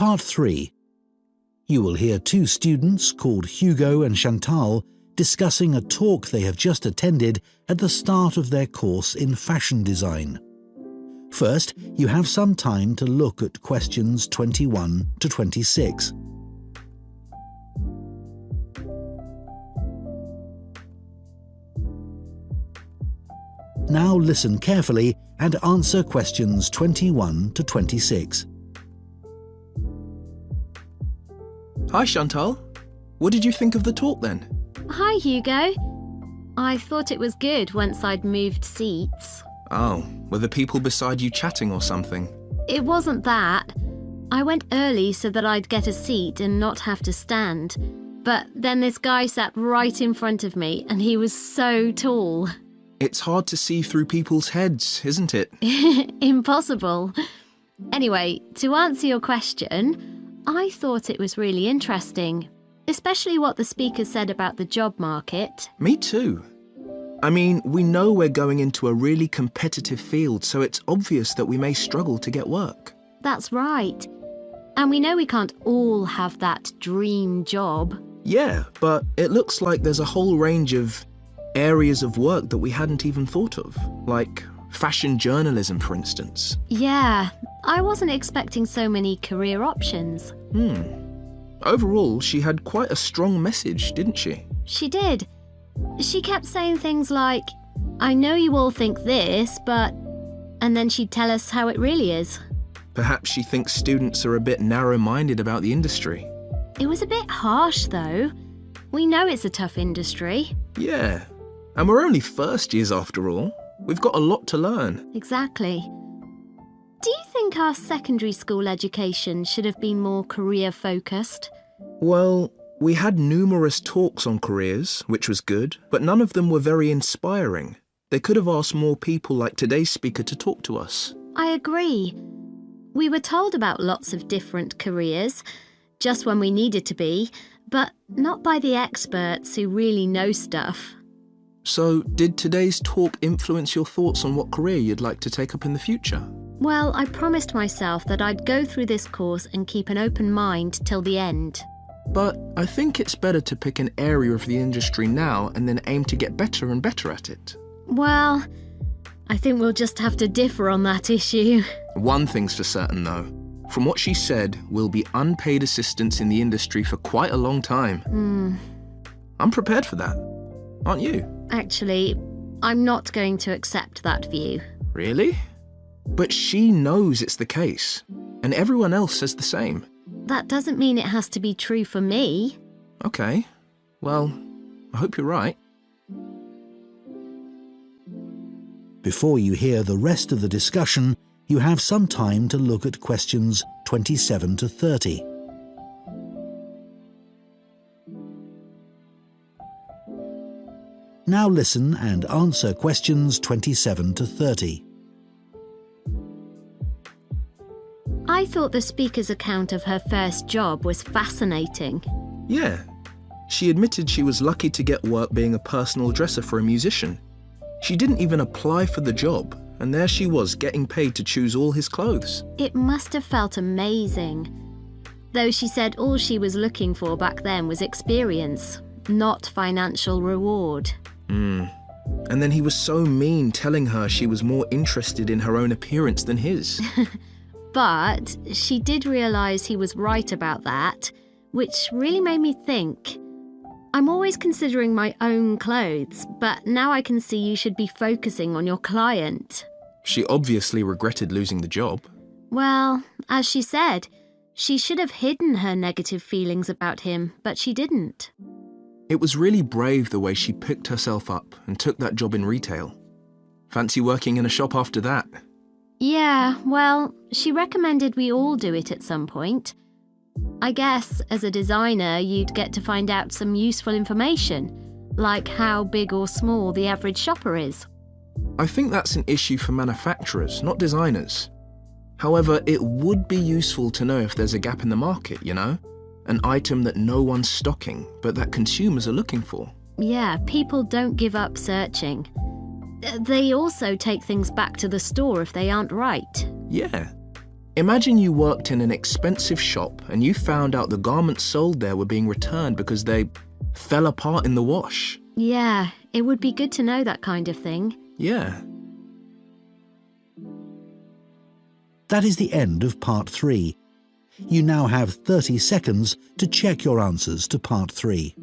Part 3. You will hear two students called Hugo and Chantal discussing a talk they have just attended at the start of their course in fashion design. First, you have some time to look at questions 21 to 26. Now listen carefully and answer questions 21 to 26. Hi Chantal, what did you think of the talk then? Hi Hugo. I thought it was good once I'd moved seats. Oh, were the people beside you chatting or something? It wasn't that. I went early so that I'd get a seat and not have to stand. But then this guy sat right in front of me and he was so tall. It's hard to see through people's heads, isn't it? Impossible. Anyway, to answer your question, I thought it was really interesting, especially what the speaker said about the job market. Me too. I mean, we know we're going into a really competitive field, so it's obvious that we may struggle to get work. That's right. And we know we can't all have that dream job. Yeah, but it looks like there's a whole range of areas of work that we hadn't even thought of, like fashion journalism, for instance. Yeah, I wasn't expecting so many career options. Overall, she had quite a strong message, didn't she? She did. She kept saying things like, I know you all think this, but... And then she'd tell us how it really is. Perhaps she thinks students are a bit narrow-minded about the industry. It was a bit harsh, though. We know it's a tough industry. Yeah, and we're only first years after all. We've got a lot to learn. Exactly. Do you think our secondary school education should have been more career-focused? Well, we had numerous talks on careers, which was good, but none of them were very inspiring. They could have asked more people like today's speaker to talk to us. I agree. We were told about lots of different careers, just when we needed to be, but not by the experts who really know stuff. So, did today's talk influence your thoughts on what career you'd like to take up in the future? Well, I promised myself that I'd go through this course and keep an open mind till the end. But I think it's better to pick an area of the industry now and then aim to get better and better at it. Well, I think we'll just have to differ on that issue. One thing's for certain though. From what she said, we'll be unpaid assistants in the industry for quite a long time. I'm prepared for that. Aren't you? Actually, I'm not going to accept that view. Really? But she knows it's the case, and everyone else says the same. That doesn't mean it has to be true for me. Okay. Well, I hope you're right. Before you hear the rest of the discussion, you have some time to look at questions 27 to 30. Now listen and answer questions 27 to 30. I thought the speaker's account of her first job was fascinating. Yeah. She admitted she was lucky to get work being a personal dresser for a musician. She didn't even apply for the job, and there she was getting paid to choose all his clothes. It must have felt amazing. Though she said all she was looking for back then was experience, not financial reward. And then he was so mean, telling her she was more interested in her own appearance than his. But she did realise he was right about that, which really made me think. I'm always considering my own clothes, but now I can see you should be focusing on your client. She obviously regretted losing the job. Well, as she said, she should have hidden her negative feelings about him, but she didn't. It was really brave the way she picked herself up and took that job in retail. Fancy working in a shop after that? Yeah, well, she recommended we all do it at some point. I guess, as a designer, you'd get to find out some useful information, like how big or small the average shopper is. I think that's an issue for manufacturers, not designers. However, it would be useful to know if there's a gap in the market, you know? An item that no one's stocking, but that consumers are looking for. Yeah, people don't give up searching. They also take things back to the store if they aren't right. Yeah. Imagine you worked in an expensive shop and you found out the garments sold there were being returned because they fell apart in the wash. Yeah, it would be good to know that kind of thing. Yeah. That is the end of part 3. You now have 30 seconds to check your answers to part 3.